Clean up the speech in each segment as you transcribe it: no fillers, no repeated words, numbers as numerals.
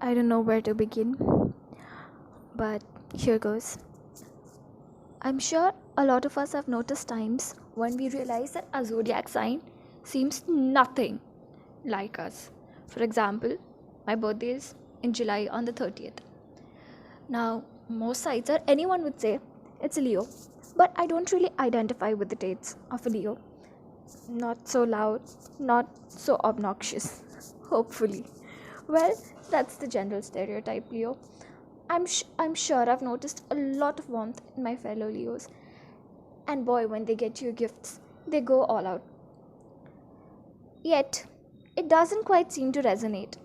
I don't know where to begin, but here goes. I'm sure a lot of us have noticed times when we realize that our zodiac sign seems nothing like us. For example, my birthday is in July on the 30th. Now, most sites or anyone would say it's a Leo, but I don't really identify with the dates of a Leo. Not so loud, not so obnoxious, hopefully. Well, that's the general stereotype, Leo. I'm sure I've noticed a lot of warmth in my fellow Leos. And boy, when they get you gifts, they go all out. Yet, it doesn't quite seem to resonate.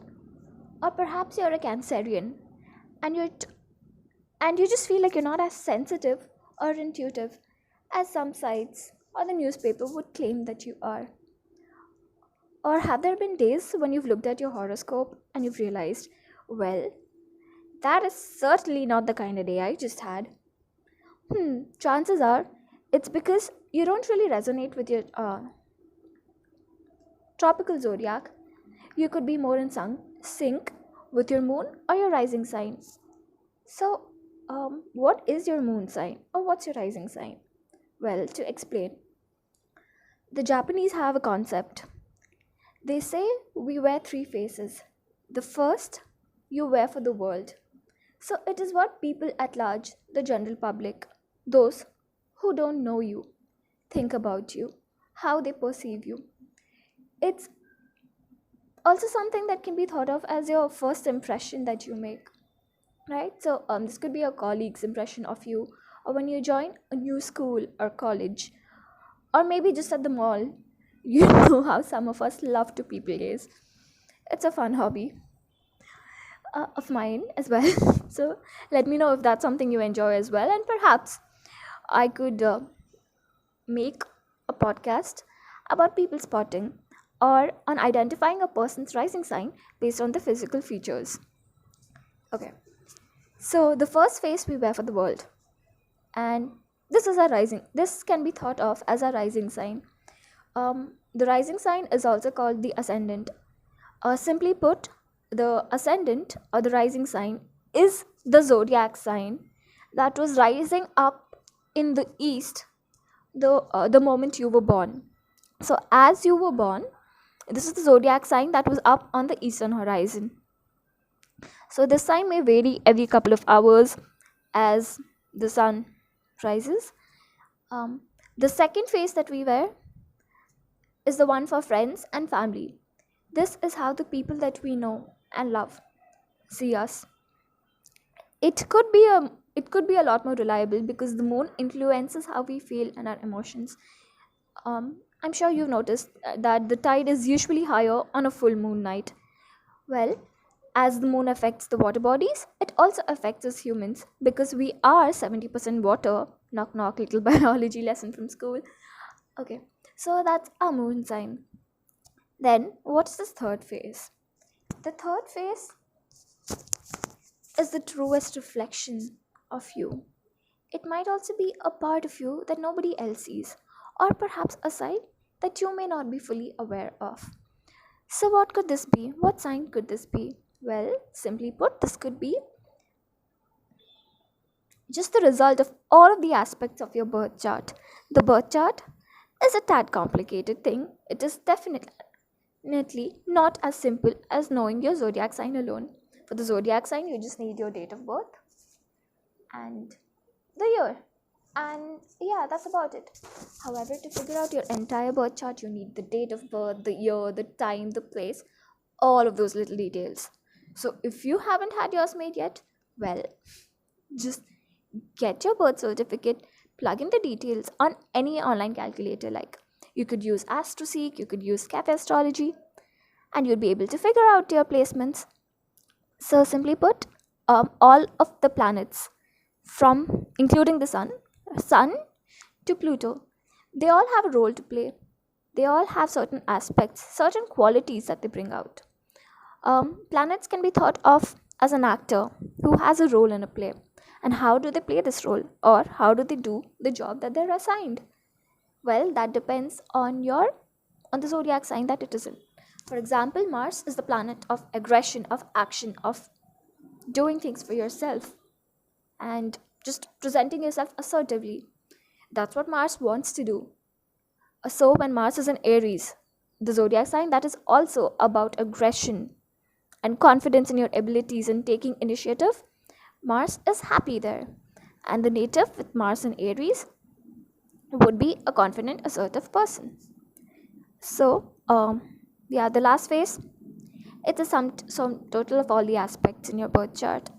Or perhaps you're a Cancerian and you just feel like you're not as sensitive or intuitive as some sites or the newspaper would claim that you are. Or have there been days when you've looked at your horoscope and you've realized, well, that is certainly not the kind of day I just had? Chances are it's because you don't really resonate with your tropical zodiac. You could be more in sync with your moon or your rising sign. So, what is your moon sign or what's your rising sign? Well, to explain, the Japanese have a concept. They say we wear three faces. The first you wear for the world. So it is what people at large, the general public, those who don't know you, think about you, how they perceive you. It's also something that can be thought of as your first impression that you make, right? So this could be a colleague's impression of you, or when you join a new school or college, or maybe just at the mall. You know how some of us love to people gaze. It's a fun hobby of mine as well. So let me know if that's something you enjoy as well, and perhaps I could make a podcast about people spotting or on identifying a person's rising sign based on the physical features. Okay, so the first face we wear for the world, and this is our rising. This can be thought of as a rising sign. The rising sign is also called the ascendant. Simply put, the ascendant or the rising sign is the zodiac sign that was rising up in the east the moment you were born. So as you were born, this is the zodiac sign that was up on the eastern horizon. So this sign may vary every couple of hours as the sun rises. The second face that we wear is the one for friends and family. This is how the people that we know and love see us. It could be a lot more reliable because the moon influences how we feel and our emotions. I'm sure you've noticed that the tide is usually higher on a full moon night. Well, as the moon affects the water bodies, it also affects us humans because we are 70% water. Knock knock, little biology lesson from school. Okay, so that's our moon sign. Then, what's this third phase? The third phase is the truest reflection of you. It might also be a part of you that nobody else sees, or perhaps a side that you may not be fully aware of. So, what could this be? What sign could this be? Well, simply put, this could be just the result of all of the aspects of your birth chart. The birth chart is a tad complicated thing. It is definitely not as simple as knowing your zodiac sign alone. For the zodiac sign, you just need your date of birth and the year. And yeah, that's about it. However, to figure out your entire birth chart, you need the date of birth, the year, the time, the place, all of those little details. So if you haven't had yours made yet, well, just get your birth certificate, plug in the details on any online calculator. Like you could use AstroSeek, you could use Cafe Astrology, and you'll be able to figure out your placements. So simply put, all of the planets, from including the sun to Pluto, they all have a role to play. They all have certain aspects, certain qualities that they bring out. Planets can be thought of as an actor who has a role in a play. And how do they play this role? Or how do they do the job that they're assigned? Well, that depends on the zodiac sign that it is in. For example, Mars is the planet of aggression, of action, of doing things for yourself, and just presenting yourself assertively. That's what Mars wants to do. So, when Mars is in Aries, the zodiac sign that is also about aggression and confidence in your abilities and taking initiative, Mars is happy there. And the native with Mars in Aries would be a confident, assertive person. So, yeah, the last phase, it's a sum total of all the aspects in your birth chart.